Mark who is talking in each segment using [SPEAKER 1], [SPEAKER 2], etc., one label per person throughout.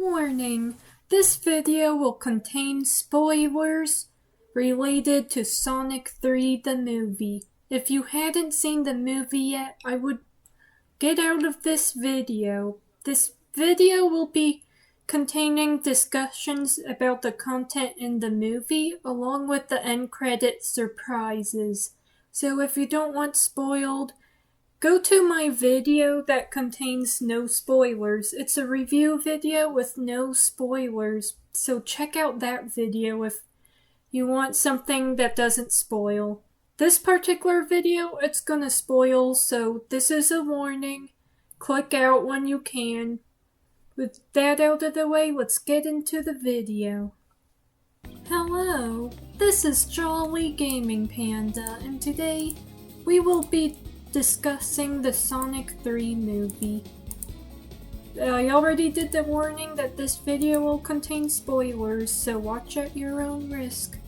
[SPEAKER 1] Warning! This video will contain spoilers related to Sonic 3 the movie. If you hadn't seen the movie yet, I would get out of this video. This video will be containing discussions about the content in the movie along with the end credit surprises. So if you don't want spoiled, go to my video that contains no spoilers. It's a review video with no spoilers, so check out that video if you want something that doesn't spoil. This particular video, it's gonna spoil, so this is a warning. Click out when you can. With that out of the way, let's get into the video. Hello, this is Jolly Gaming Panda, and today we will be discussing the Sonic 3 movie. I already did the warning that this video will contain spoilers, so watch at your own risk.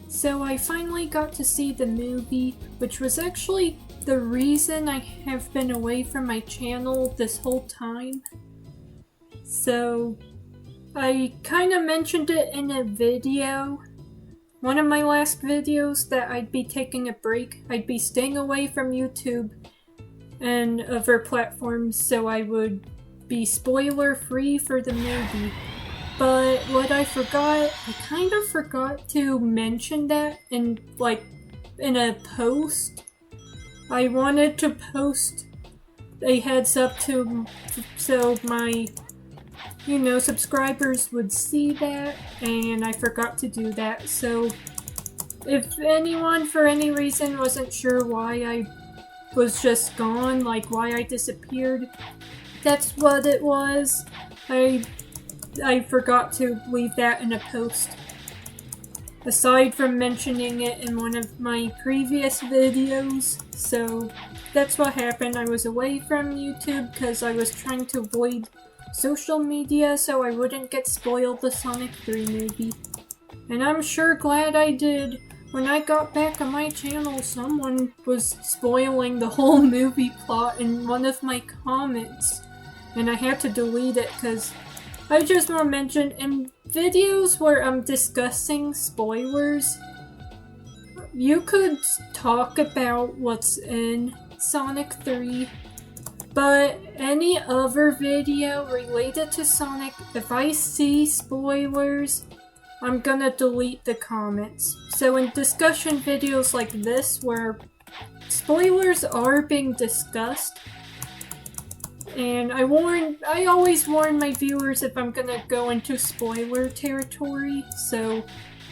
[SPEAKER 1] So I finally got to see the movie, which was actually the reason I have been away from my channel this whole time. So I kinda mentioned it in a video. One of my last videos that I'd be taking a break. I'd be staying away from YouTube and other platforms so I would be spoiler free for the movie. But what I kind of forgot to mention that in a post. I wanted to post a heads up so my subscribers would see that, and I forgot to do that. So if anyone for any reason wasn't sure why I was just gone, like why I disappeared, that's what it was. I forgot to leave that in a post. Aside from mentioning it in one of my previous videos, so that's what happened. I was away from YouTube because I was trying to avoid social media so I wouldn't get spoiled the Sonic 3 movie. And I'm sure glad I did. When I got back on my channel, someone was spoiling the whole movie plot in one of my comments. And I had to delete it because I just want to mention, in videos where I'm discussing spoilers, you could talk about what's in Sonic 3. But any other video related to Sonic, if I see spoilers, I'm gonna delete the comments. So in discussion videos like this, where spoilers are being discussed, and I always warn my viewers if I'm gonna go into spoiler territory, so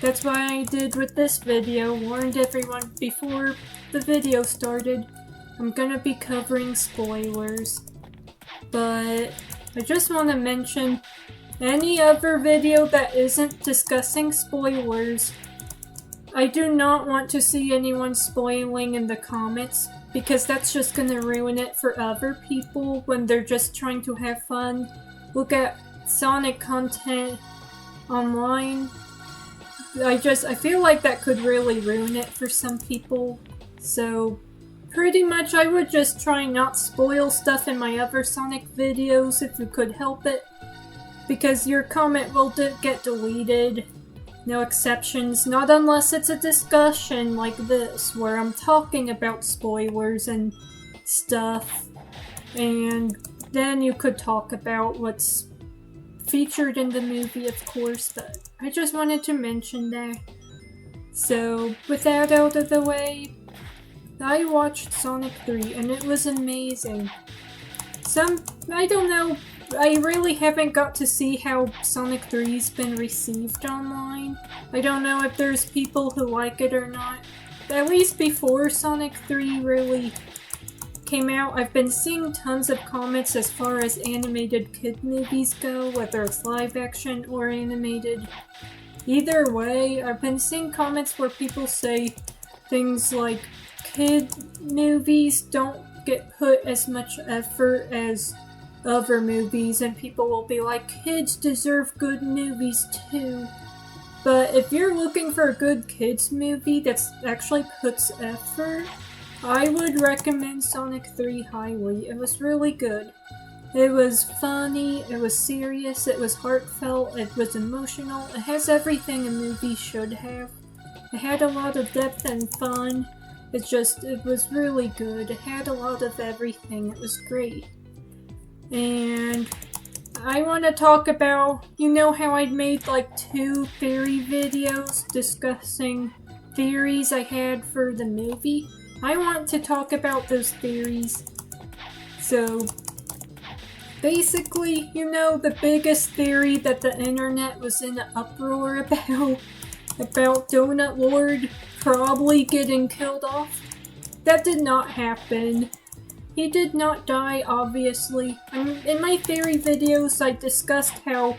[SPEAKER 1] that's why I did with this video, warned everyone before the video started. I'm gonna be covering spoilers, but I just want to mention any other video that isn't discussing spoilers. I do not want to see anyone spoiling in the comments because that's just gonna ruin it for other people when they're just trying to have fun. Look at Sonic content online. I feel like that could really ruin it for some people, so pretty much I would just try not spoil stuff in my other Sonic videos if you could help it, because your comment will get deleted. No exceptions, not unless it's a discussion like this where I'm talking about spoilers and stuff, and then you could talk about what's featured in the movie, of course, but I just wanted to mention that. So with that out of the way, I watched Sonic 3 and it was amazing. I don't know, I really haven't got to see how Sonic 3's been received online. I don't know if there's people who like it or not. At least before Sonic 3 really came out, I've been seeing tons of comments as far as animated kid movies go, whether it's live action or animated. Either way, I've been seeing comments where people say things like, kid movies don't get put as much effort as other movies, and people will be like, kids deserve good movies too. But if you're looking for a good kids movie that actually puts effort, I would recommend Sonic 3 highly. It was really good. It was funny, it was serious, it was heartfelt, it was emotional. It has everything a movie should have. It had a lot of depth and fun. It was really good. It had a lot of everything. It was great. And I want to talk about, you know how I'd made like 2 theory videos discussing theories I had for the movie? I want to talk about those theories. So, basically, you know, the biggest theory that the internet was in an uproar about Donut Lord probably getting killed off? That did not happen. He did not die, obviously. In my theory videos, I discussed how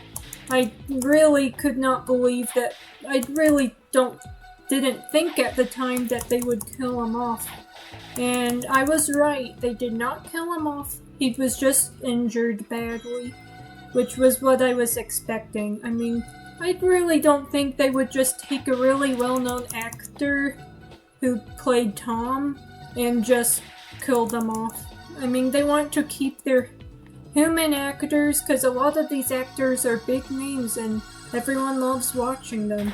[SPEAKER 1] I really could not believe that. I really didn't think at the time that they would kill him off. And I was right. They did not kill him off. He was just injured badly, which was what I was expecting. I mean, I really don't think they would just take a really well-known actor who played Tom and just kill them off. I mean, they want to keep their human actors because a lot of these actors are big names and everyone loves watching them.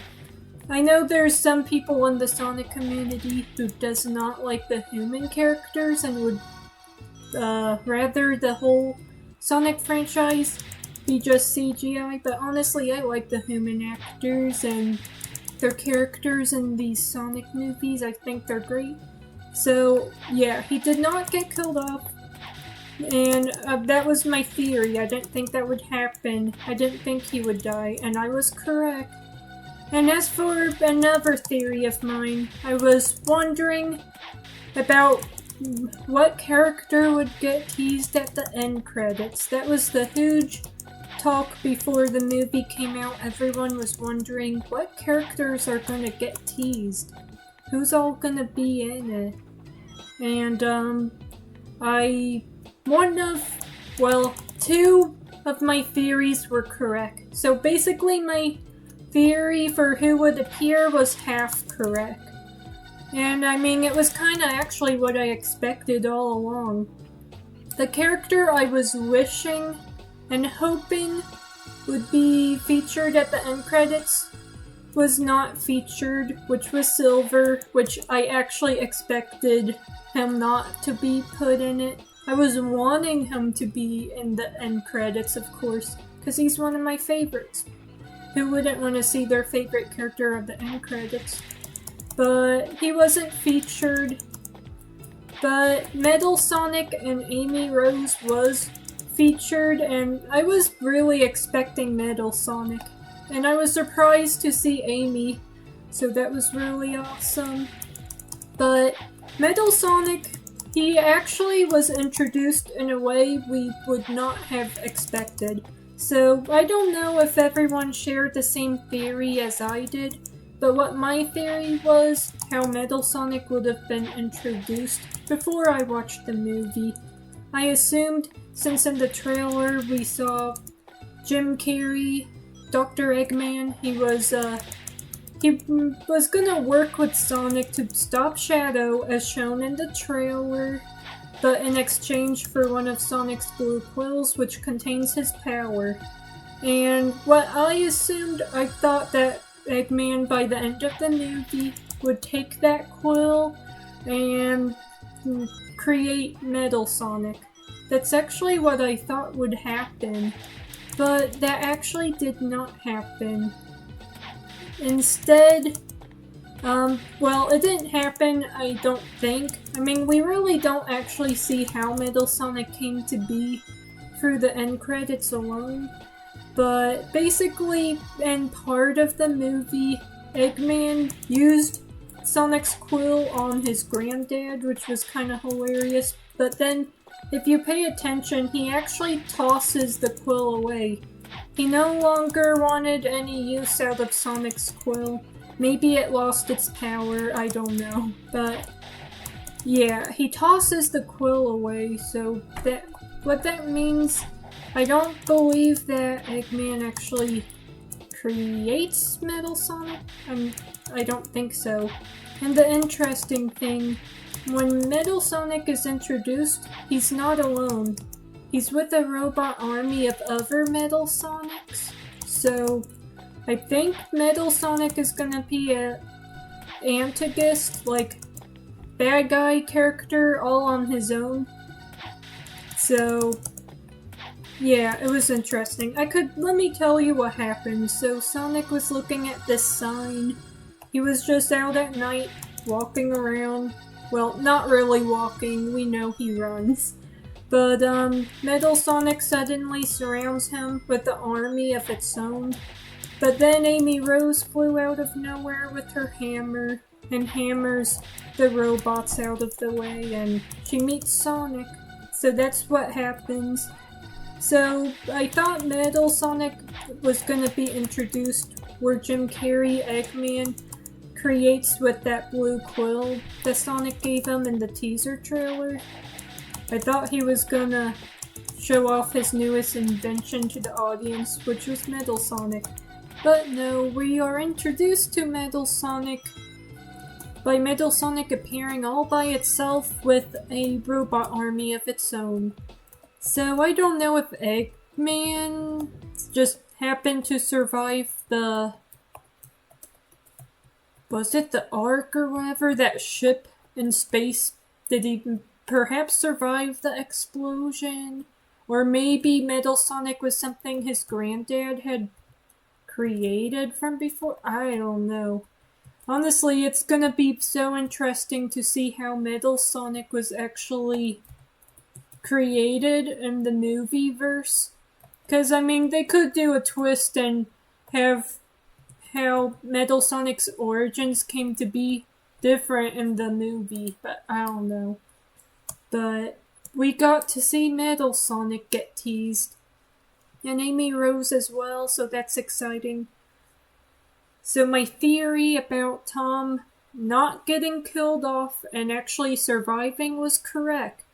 [SPEAKER 1] I know there's some people in the Sonic community who does not like the human characters and would rather the whole Sonic franchise be just CGI, but honestly I like the human actors and their characters in these Sonic movies. I think they're great. So yeah, he did not get killed off, and that was my theory. I didn't think that would happen. I didn't think he would die, and I was correct. And as for another theory of mine, I was wondering about what character would get teased at the end credits. That was the huge talk before the movie came out. Everyone was wondering what characters are gonna get teased. Who's all gonna be in it? And, two of my theories were correct. So basically my theory for who would appear was half correct. And I mean, it was kinda actually what I expected all along. The character I was wishing and hoping would be featured at the end credits was not featured, which was Silver, which I actually expected him not to be put in it. I was wanting him to be in the end credits, of course, because he's one of my favorites. Who wouldn't want to see their favorite character of the end credits? But he wasn't featured. But Metal Sonic and Amy Rose was featured, and I was really expecting Metal Sonic. And I was surprised to see Amy, so that was really awesome. But Metal Sonic, he actually was introduced in a way we would not have expected. So I don't know if everyone shared the same theory as I did, but what my theory was how Metal Sonic would have been introduced before I watched the movie. I assumed, since in the trailer we saw Jim Carrey, Dr. Eggman, he was gonna work with Sonic to stop Shadow as shown in the trailer, but in exchange for one of Sonic's blue quills, which contains his power. And what I assumed, I thought that Eggman, by the end of the movie, would take that quill and create Metal Sonic. That's actually what I thought would happen, but that actually did not happen. Instead, it didn't happen, I don't think. I mean, we really don't actually see how Metal Sonic came to be through the end credits alone. But basically, in part of the movie, Eggman used Sonic's quill on his granddad, which was kind of hilarious. But then, if you pay attention, he actually tosses the quill away. He no longer wanted any use out of Sonic's quill. Maybe it lost its power, I don't know. But yeah, he tosses the quill away, so what that means, I don't believe that Eggman actually creates Metal Sonic. I don't think so. And the interesting thing, when Metal Sonic is introduced, he's not alone. he's with a robot army of other Metal Sonics. So I think Metal Sonic is gonna be a antagonist, like bad guy character all on his own. So yeah, it was interesting. Let me tell you what happened. So Sonic was looking at this sign. He was just out at night, walking around. Well, not really walking, we know he runs. But, Metal Sonic suddenly surrounds him with an army of its own. But then Amy Rose flew out of nowhere with her hammer, and hammers the robots out of the way, and she meets Sonic. So that's what happens. So, I thought Metal Sonic was gonna be introduced where Jim Carrey, Eggman, creates with that blue quill that Sonic gave him in the teaser trailer. I thought he was gonna show off his newest invention to the audience, which was Metal Sonic. But no, we are introduced to Metal Sonic by Metal Sonic appearing all by itself with a robot army of its own. So I don't know if Eggman just happened to survive the... Was it the Ark or whatever? That ship in space? Did he perhaps survive the explosion? Or maybe Metal Sonic was something his granddad had created from before? I don't know. Honestly, it's gonna be so interesting to see how Metal Sonic was actually created in the movie verse. Because, I mean, they could do a twist and have how Metal Sonic's origins came to be different in the movie, but I don't know. But we got to see Metal Sonic get teased. And Amy Rose as well, so that's exciting. So my theory about Tom not getting killed off and actually surviving was correct.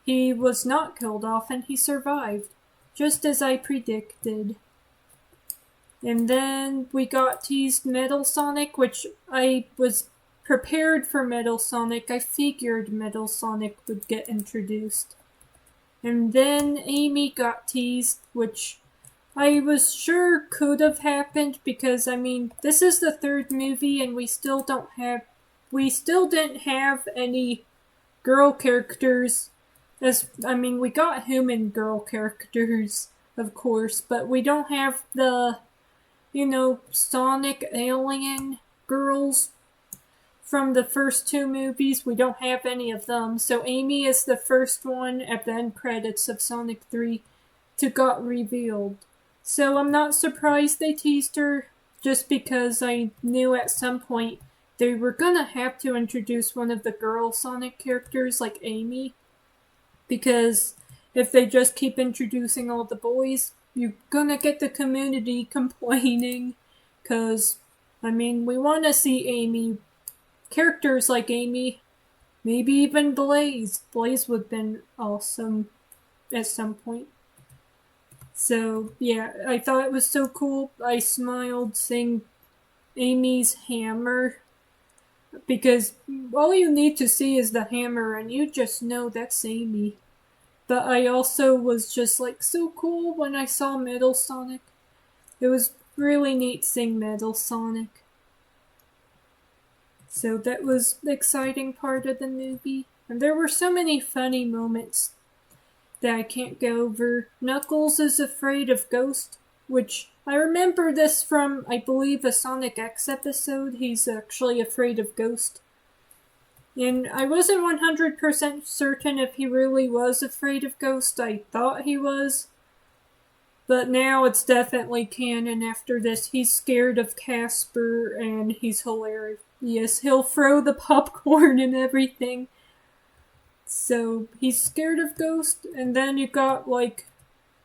[SPEAKER 1] He was not killed off and he survived, just as I predicted. And then we got teased Metal Sonic, which I was prepared for Metal Sonic. I figured Metal Sonic would get introduced. And then Amy got teased, which I was sure could have happened because, I mean, this is the third movie and we still didn't have any girl characters. We got human girl characters, of course, but we don't have the, Sonic alien girls from the first two movies. We don't have any of them. So Amy is the first one at the end credits of Sonic 3 to got revealed. So I'm not surprised they teased her, just because I knew at some point they were gonna have to introduce one of the girl Sonic characters like Amy. Because if they just keep introducing all the boys, you're gonna get the community complaining. Because, we want to see Amy, characters like Amy, maybe even Blaze. Blaze would have been awesome at some point. So, yeah, I thought it was so cool. I smiled seeing Amy's hammer. Because all you need to see is the hammer and you just know that's Amy. But I also was just so cool when I saw Metal Sonic. It was really neat seeing Metal Sonic. So that was the exciting part of the movie. And there were so many funny moments that I can't go over. Knuckles is afraid of ghosts, which I remember this from, I believe, a Sonic X episode. He's actually afraid of ghosts. And I wasn't 100% certain if he really was afraid of ghosts. I thought he was. But now it's definitely canon after this. He's scared of Casper and he's hilarious. Yes, he'll throw the popcorn and everything. So he's scared of ghosts. And then you got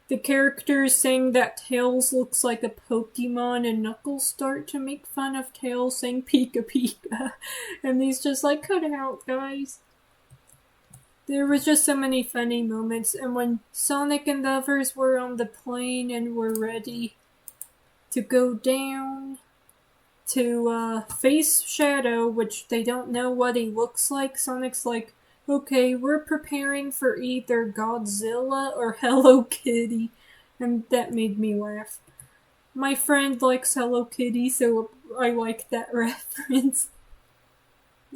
[SPEAKER 1] the characters saying that Tails looks like a Pokemon and Knuckles start to make fun of Tails saying Pika Pika. And he's just cut it out, guys. There was just so many funny moments. And when Sonic and the others were on the plane and were ready to go down to face Shadow, which they don't know what he looks like, Sonic's like, Okay, we're preparing for either Godzilla or Hello Kitty, and that made me laugh. My friend likes Hello Kitty, so I like that reference.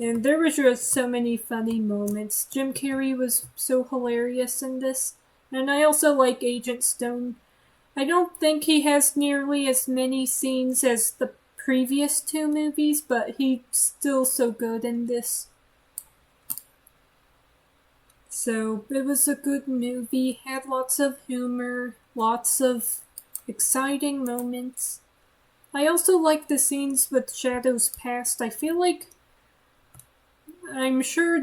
[SPEAKER 1] And there was just so many funny moments. Jim Carrey was so hilarious in this. And I also like Agent Stone. I don't think he has nearly as many scenes as the previous two movies, but he's still so good in this. So it was a good movie, had lots of humor, lots of exciting moments. I also like the scenes with Shadow's past. I feel like I'm sure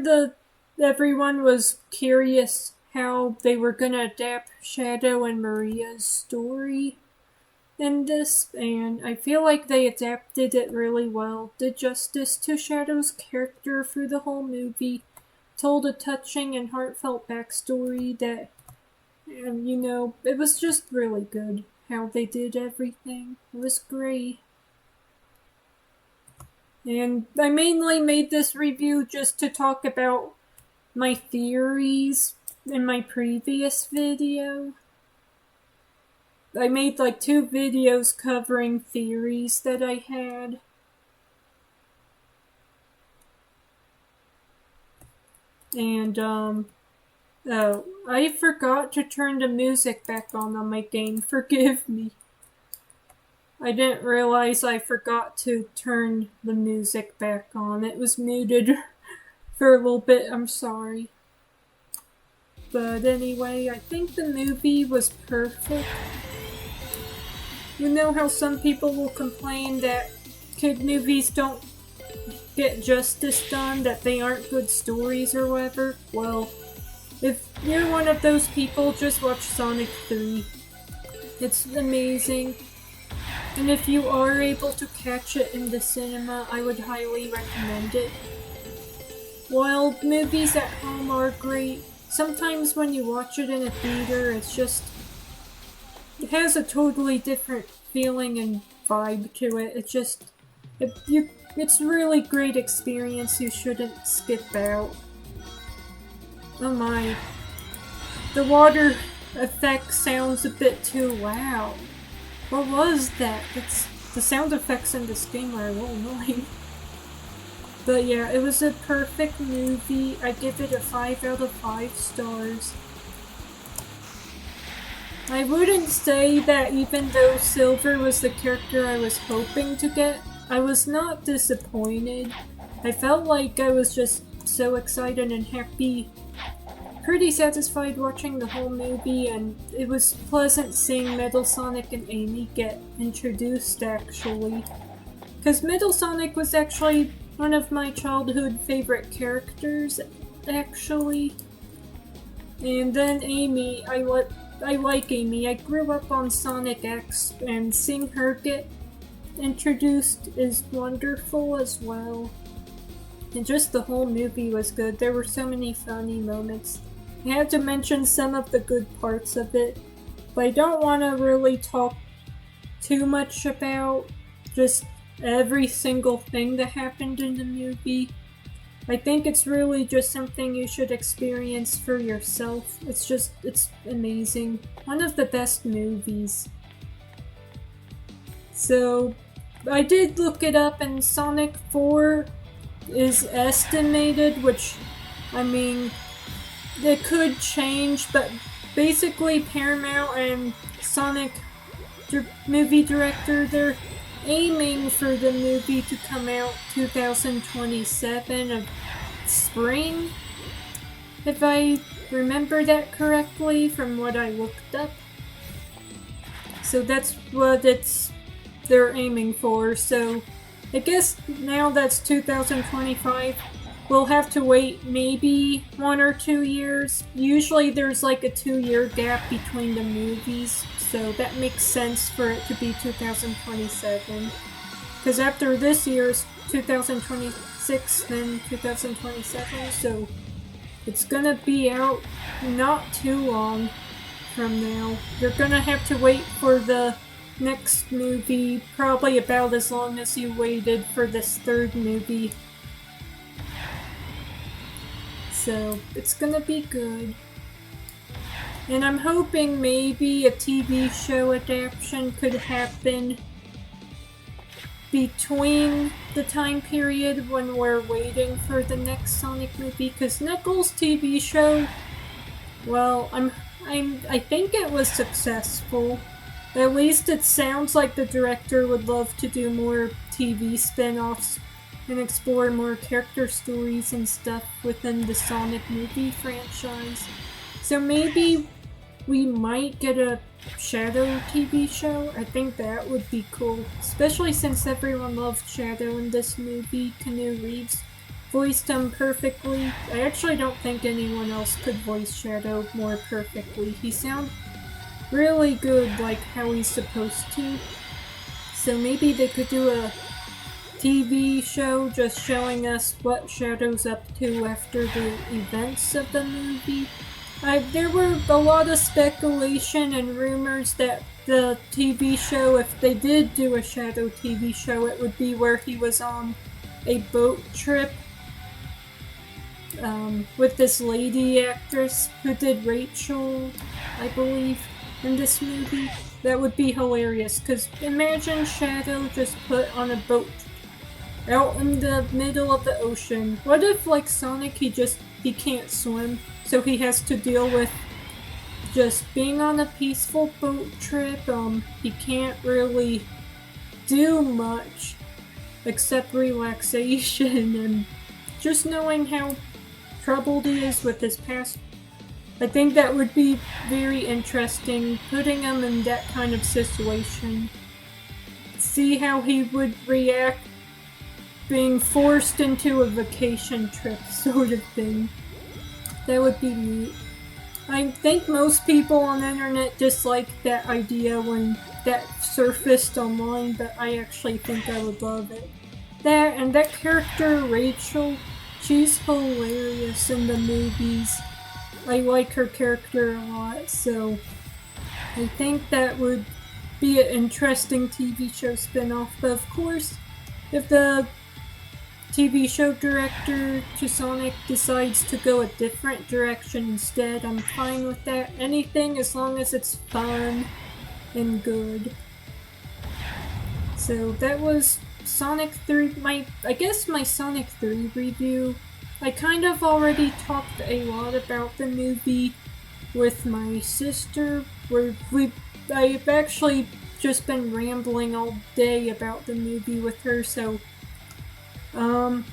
[SPEAKER 1] everyone was curious how they were gonna adapt Shadow and Maria's story in this, and I feel like they adapted it really well, did justice to Shadow's character through the whole movie, told a touching and heartfelt backstory that, it was just really good how they did everything. It was great. And I mainly made this review just to talk about my theories in my previous video. I made like 2 videos covering theories that I had. And, oh, I forgot to turn the music back on my game. Forgive me. I didn't realize I forgot to turn the music back on. It was muted for a little bit. I'm sorry. But anyway, I think the movie was perfect. You know how some people will complain that kid movies don't get justice done, that they aren't good stories or whatever? Well, if you're one of those people, just watch Sonic 3. It's amazing. And if you are able to catch it in the cinema, I would highly recommend it. While movies at home are great, sometimes when you watch it in a theater, it has a totally different feeling and vibe to it. It's a really great experience you shouldn't skip out. Oh my. The water effect sounds a bit too loud. What was that? The sound effects in this game are a little annoying. But yeah, it was a perfect movie. I give it a 5 out of 5 stars. I wouldn't say that even though Silver was the character I was hoping to get, I was not disappointed. I felt like I was just so excited and happy, pretty satisfied watching the whole movie, and it was pleasant seeing Metal Sonic and Amy get introduced, actually. Because Metal Sonic was actually one of my childhood favorite characters, actually. And then Amy, I like Amy. I grew up on Sonic X, and seeing her get introduced is wonderful as well. And just the whole movie was good. There were so many funny moments. I had to mention some of the good parts of it, but I don't want to really talk too much about just every single thing that happened in the movie. I think it's really just something you should experience for yourself. It's amazing. One of the best movies. So, I did look it up, and Sonic 4 is estimated, which, I mean, it could change, but basically Paramount and Sonic movie director, they're aiming for the movie to come out 2027 of spring, if I remember that correctly from what I looked up. So that's what they're aiming for. So I guess now that's 2025. We'll have to wait maybe 1 or 2 years. Usually there's like a 2-year gap between the movies, so that makes sense for it to be 2027. Because after this year's 2026, then 2027, so it's gonna be out not too long from now. You're gonna have to wait for the next movie probably about as long as you waited for this third movie. so it's gonna be good. And I'm hoping maybe a TV show adaptation could happen between the time period when we're waiting for the next Sonic movie, because Knuckles' TV show, well, I think it was successful. At least it sounds like the director would love to do more TV spin-offs and explore more character stories and stuff within the Sonic movie franchise. So maybe we might get a Shadow TV show. I think that would be cool, especially since everyone loved Shadow in this movie. Keanu Reeves voiced him perfectly. I actually don't think anyone else could voice Shadow more perfectly. He sounds really good, like how he's supposed to. So maybe they could do a TV show just showing us what Shadow's up to after the events of the movie. There were a lot of speculation and rumors that the TV show, if they did do a Shadow TV show, it would be where he was on a boat trip with this lady actress who did Rachel, I believe, in this movie. That would be hilarious, because imagine Shadow just put on a boat out in the middle of the ocean. What if, like Sonic, he can't swim, so he has to deal with just being on a peaceful boat trip. He can't really do much except relaxation and just knowing how troubled he is with his past. I think that would be very interesting, putting him in that kind of situation. See how he would react being forced into a vacation trip sort of thing. That would be neat. I think most people on the internet disliked that idea when that surfaced online, but I actually think I would love it. That, and that character, Rachel, she's hilarious in the movies. I like her character a lot, so I think that would be an interesting TV show spin-off. But of course, if the TV show director to Sonic decides to go a different direction instead, I'm fine with that. Anything as long as it's fun and good. So that was Sonic 3, I guess my Sonic 3 review. I kind of already talked a lot about the movie with my sister, where I've actually just been rambling all day about the movie with her, so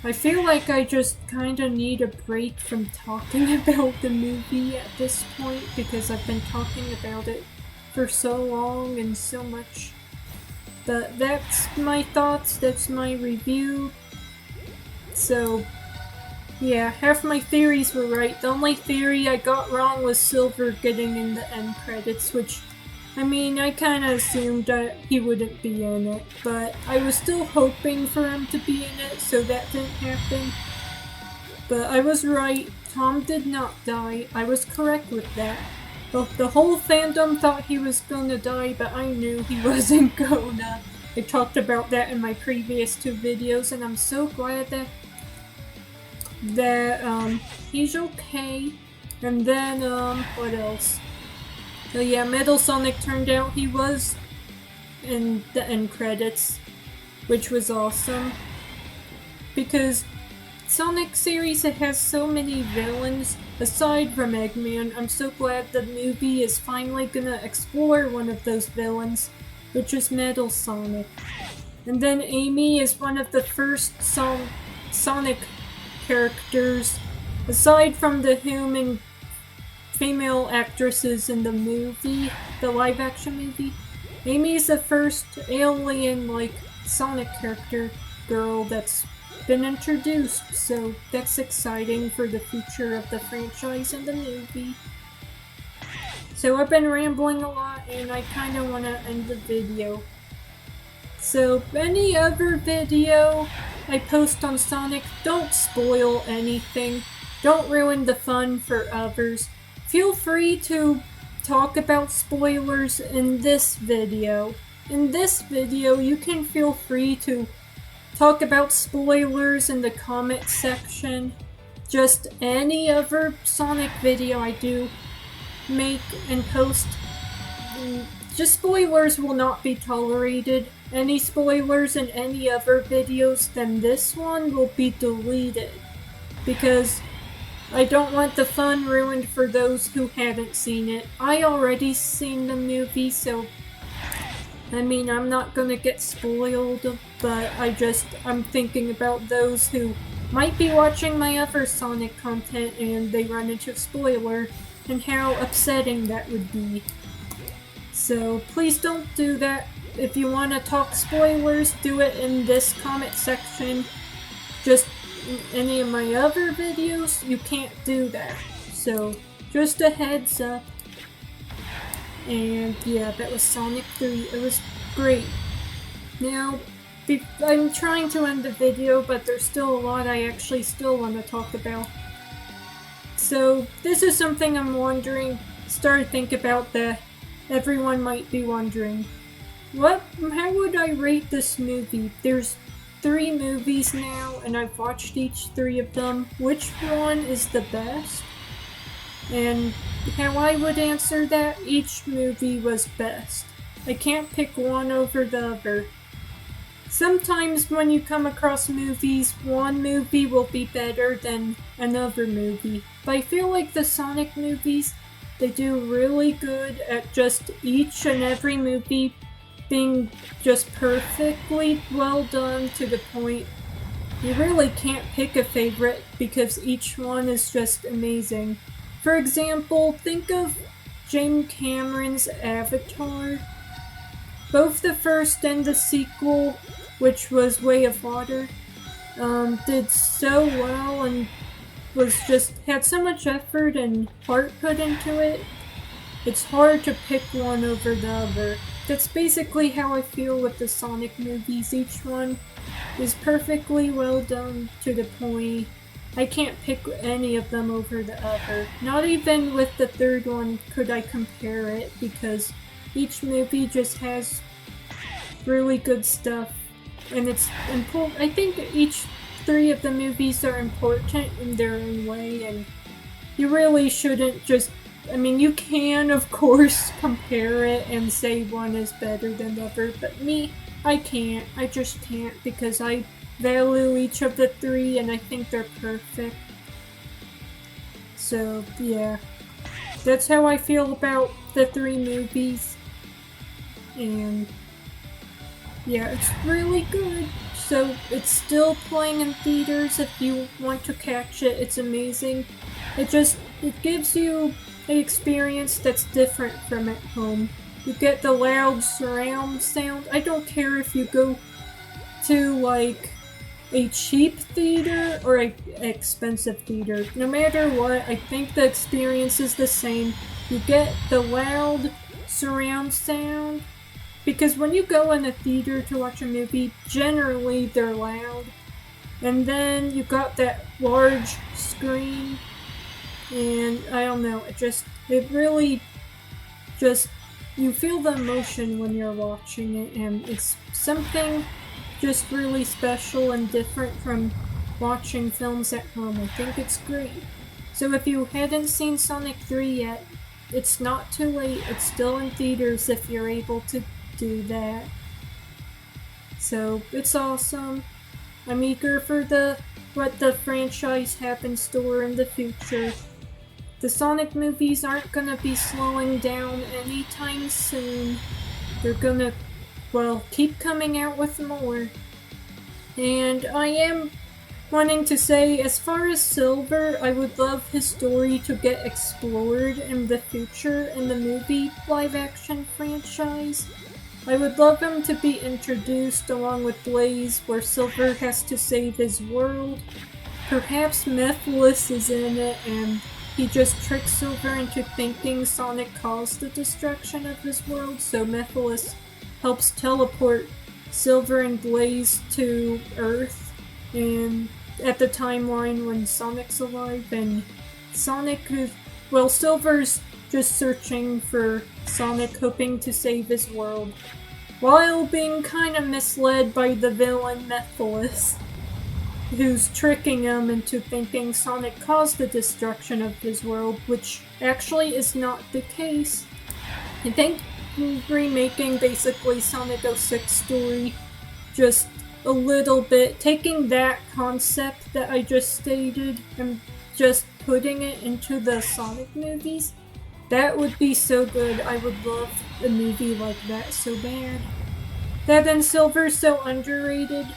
[SPEAKER 1] I feel like I just kinda need a break from talking about the movie at this point, because I've been talking about it for so long and so much. But that's my thoughts, that's my review. So, yeah, half my theories were right. The only theory I got wrong was Silver getting in the end credits, which, I mean, I kinda assumed that he wouldn't be in it, but I was still hoping for him to be in it, so that didn't happen. But I was right, Tom did not die. I was correct with that. The whole fandom thought he was gonna die, but I knew he wasn't gonna. I talked about that in my previous 2 videos, and I'm so glad that he's okay. And then, what else? So yeah, Metal Sonic turned out he was in the end credits, which was awesome. Because Sonic series, it has so many villains. Aside from Eggman, I'm so glad the movie is finally gonna explore one of those villains, which is Metal Sonic. And then Amy is one of the first Sonic characters, aside from the human female actresses in the movie, the live-action movie. Amy's the first alien, like, Sonic character girl that's been introduced, so that's exciting for the future of the franchise and the movie. So I've been rambling a lot, and I kinda wanna end the video. So, any other video I post on Sonic, don't spoil anything. Don't ruin the fun for others. Feel free to talk about spoilers in this video. In this video, you can feel free to talk about spoilers in the comment section. just any other Sonic video I do make and post, just spoilers will not be tolerated. Any spoilers in any other videos than this one will be deleted, because I don't want the fun ruined for those who haven't seen it. I already seen the movie, so I mean, I'm not gonna get spoiled, but I'm thinking about those who might be watching my other Sonic content and they run into a spoiler, and how upsetting that would be. So please don't do that. If you want to talk spoilers, do it in this comment section. Just in any of my other videos, you can't do that. So just a heads up. And yeah, that was Sonic 3. It was great. Now, I'm trying to end the video, but there's still a lot I actually still want to talk about. So this is something I'm started to think about that everyone might be wondering. How would I rate this movie? There's 3 movies now, and I've watched each 3 of them. Which one is the best? And how I would answer that, each movie was best. I can't pick one over the other. Sometimes when you come across movies, one movie will be better than another movie. But I feel like the Sonic movies, they do really good at just each and every movie being just perfectly well done to the point. You really can't pick a favorite because each one is just amazing. For example, think of James Cameron's Avatar. Both the first and the sequel, which was Way of Water, did so well and had so much effort and heart put into it. It's hard to pick one over the other. That's basically how I feel with the Sonic movies. Each one is perfectly well done to the point. I can't pick any of them over the other. Not even with the third one could I compare it, because each movie just has really good stuff. And it's important. I think each 3 of the movies are important in their own way, and you really shouldn't just... I mean, you can, of course, compare it and say one is better than the other, but me, I can't. I just can't, because I value each of the 3 and I think they're perfect. So, yeah. That's how I feel about the 3 movies. And yeah, it's really good. So it's still playing in theaters if you want to catch it. It's amazing. It gives you an experience that's different from at home. You get the loud surround sound. I don't care if you go to like a cheap theater or an expensive theater. No matter what, I think the experience is the same. You get the loud surround sound, because when you go in a theater to watch a movie, generally they're loud. And then you got that large screen, and I don't know, you feel the emotion when you're watching it, and it's something just really special and different from watching films at home. I think it's great. So if you hadn't seen Sonic 3 yet, it's not too late. It's still in theaters if you're able to do that. So it's awesome. I'm eager for what the franchise have in store in the future. The Sonic movies aren't gonna be slowing down anytime soon. They're gonna, keep coming out with more. And I am wanting to say, as far as Silver, I would love his story to get explored in the future in the movie live-action franchise. I would love him to be introduced along with Blaze, where Silver has to save his world. Perhaps Mephiles is in it, and he just tricks Silver into thinking Sonic caused the destruction of his world, so Mephiles helps teleport Silver and Blaze to Earth, and at the timeline when Sonic's alive, and Silver's just searching for Sonic, hoping to save his world, while being kind of misled by the villain Mephiles. who's tricking him into thinking Sonic caused the destruction of his world, which actually is not the case. I think remaking basically Sonic 06 story just a little bit, taking that concept that I just stated and just putting it into the Sonic movies, that would be so good. I would love a movie like that so bad. That and Silver's so underrated.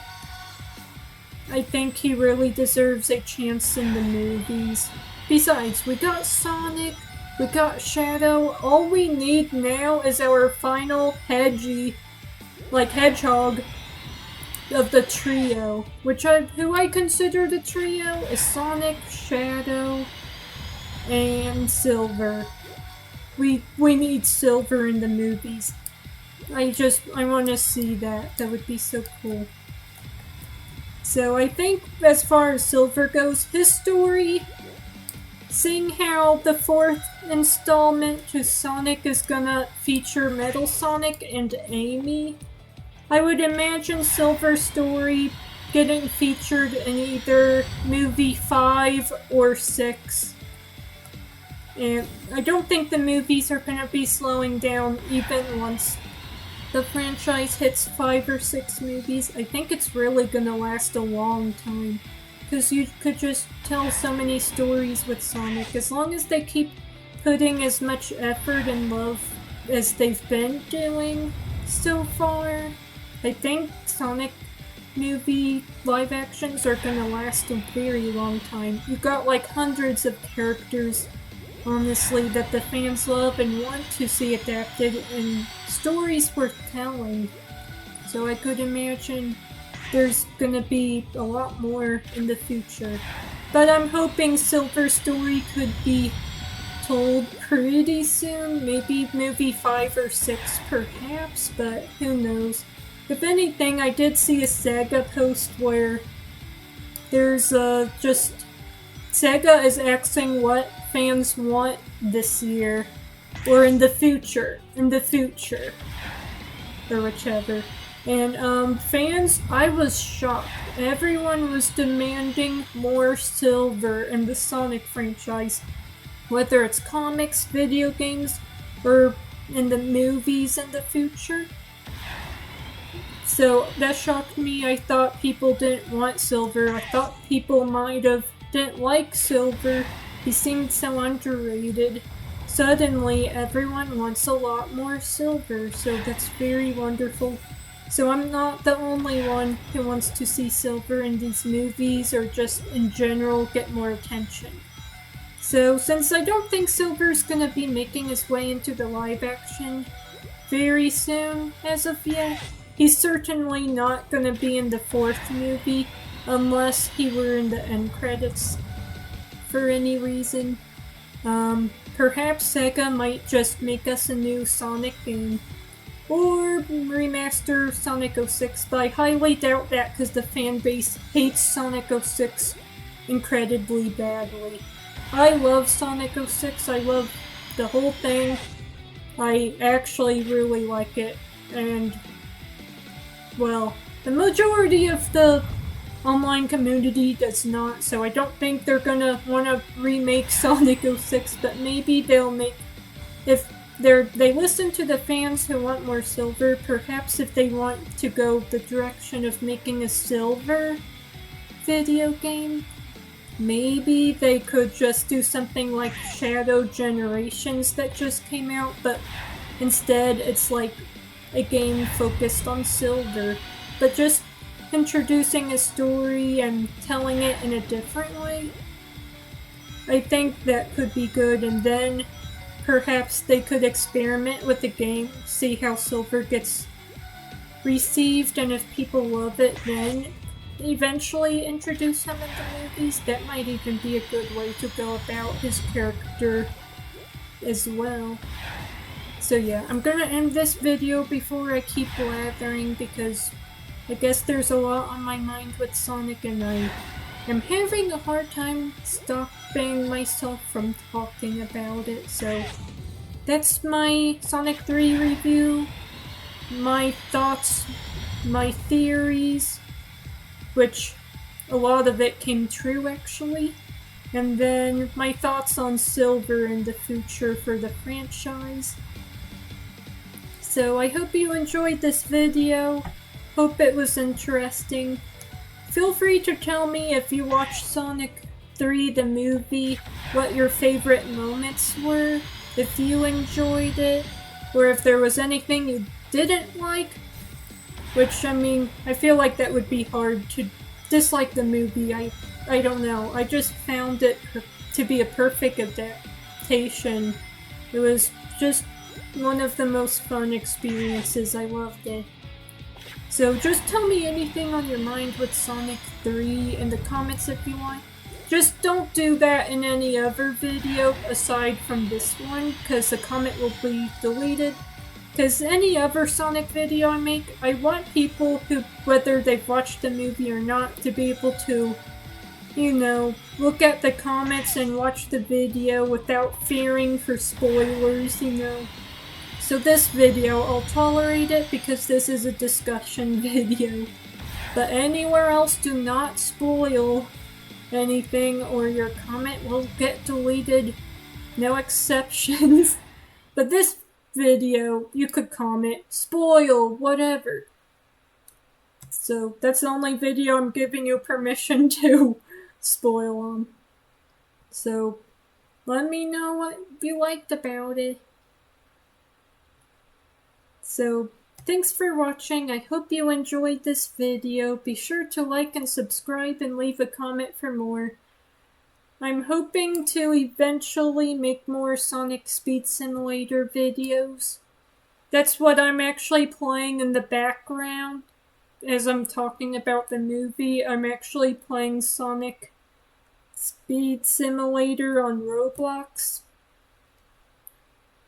[SPEAKER 1] I think he really deserves a chance in the movies. Besides, we got Sonic, we got Shadow. All we need now is our final Hedgehog of the trio, who I consider the trio is Sonic, Shadow, and Silver. We need Silver in the movies. I want to see that. That would be so cool. So I think as far as Silver goes, his story, seeing how the 4th installment to Sonic is gonna feature Metal Sonic and Amy, I would imagine Silver's story getting featured in either movie 5 or 6. And I don't think the movies are gonna be slowing down even once the franchise hits 5 or 6 movies. I think it's really gonna last a long time, because you could just tell so many stories with Sonic. As long as they keep putting as much effort and love as they've been doing so far, I think Sonic movie live actions are gonna last a very long time. You've got like hundreds of characters, honestly, that the fans love and want to see adapted, and stories worth telling. So I could imagine there's gonna be a lot more in the future. But I'm hoping Silver's story could be told pretty soon, maybe movie 5 or 6 perhaps, but who knows. If anything, I did see a Sega post where there's Sega is asking what fans want this year, or in the future, or whichever. And fans, I was shocked. Everyone was demanding more Silver in the Sonic franchise, whether it's comics, video games, or in the movies in the future. So that shocked me. I thought people didn't want Silver. I thought people didn't like Silver. He seemed so underrated. Suddenly, everyone wants a lot more Silver, so that's very wonderful. So I'm not the only one who wants to see Silver in these movies, or just in general get more attention. So since I don't think Silver's gonna be making his way into the live action very soon, as of yet, he's certainly not gonna be in the 4th movie, unless he were in the end credits for any reason. Perhaps Sega might just make us a new Sonic game, or remaster Sonic 06, but I highly doubt that because the fan base hates Sonic 06 incredibly badly. I love Sonic 06, I love the whole thing. I actually really like it, and well, the majority of the online community does not, so I don't think they're gonna want to remake Sonic 06, but maybe they'll make, if they listen to the fans who want more Silver, perhaps if they want to go the direction of making a Silver video game, maybe they could just do something like Shadow Generations that just came out, but instead it's like a game focused on Silver, but just introducing a story and telling it in a different way. I think that could be good, and then perhaps they could experiment with the game, see how Silver gets received, and if people love it, then eventually introduce him in the movies. That might even be a good way to go about his character as well. So yeah, I'm gonna end this video before I keep blathering, because I guess there's a lot on my mind with Sonic, and I am having a hard time stopping myself from talking about it. So that's my Sonic 3 review, my thoughts, my theories, which a lot of it came true actually. And then my thoughts on Silver and the future for the franchise. So I hope you enjoyed this video. Hope it was interesting. Feel free to tell me if you watched Sonic 3 the movie, what your favorite moments were, if you enjoyed it, or if there was anything you didn't like. Which, I mean, I feel like that would be hard to dislike the movie. I don't know. I just found it to be a perfect adaptation. It was just one of the most fun experiences. I loved it. So just tell me anything on your mind with Sonic 3 in the comments if you want. Just don't do that in any other video aside from this one, because the comment will be deleted. Because any other Sonic video I make, I want people who, whether they've watched the movie or not, to be able to, you know, look at the comments and watch the video without fearing for spoilers, you know. So this video, I'll tolerate it because this is a discussion video. But anywhere else, do not spoil anything or your comment will get deleted. No exceptions. But this video, you could comment, spoil, whatever. So that's the only video I'm giving you permission to spoil on. So let me know what you liked about it. So thanks for watching. I hope you enjoyed this video. Be sure to like and subscribe and leave a comment for more. I'm hoping to eventually make more Sonic Speed Simulator videos. That's what I'm actually playing in the background. As I'm talking about the movie, I'm actually playing Sonic Speed Simulator on Roblox.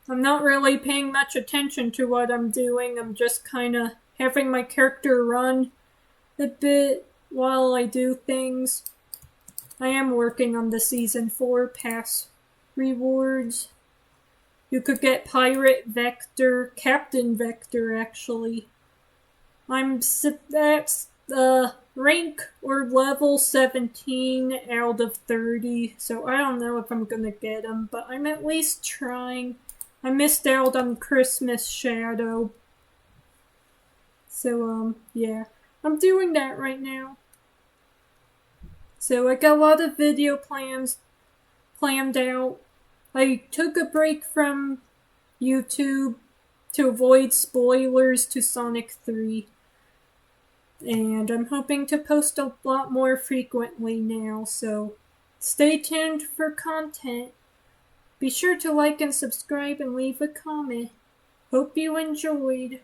[SPEAKER 1] I'm not really paying much attention to what I'm doing. I'm just kind of having my character run a bit while I do things. I am working on the Season 4 pass rewards. You could get Pirate Vector, Captain Vector actually. I'm at rank or level 17 out of 30, so I don't know if I'm gonna get them, but I'm at least trying. I missed out on Christmas Shadow. So, yeah. I'm doing that right now. So I got a lot of video plans planned out. I took a break from YouTube to avoid spoilers to Sonic 3. And I'm hoping to post a lot more frequently now, so stay tuned for content. Be sure to like and subscribe and leave a comment. Hope you enjoyed.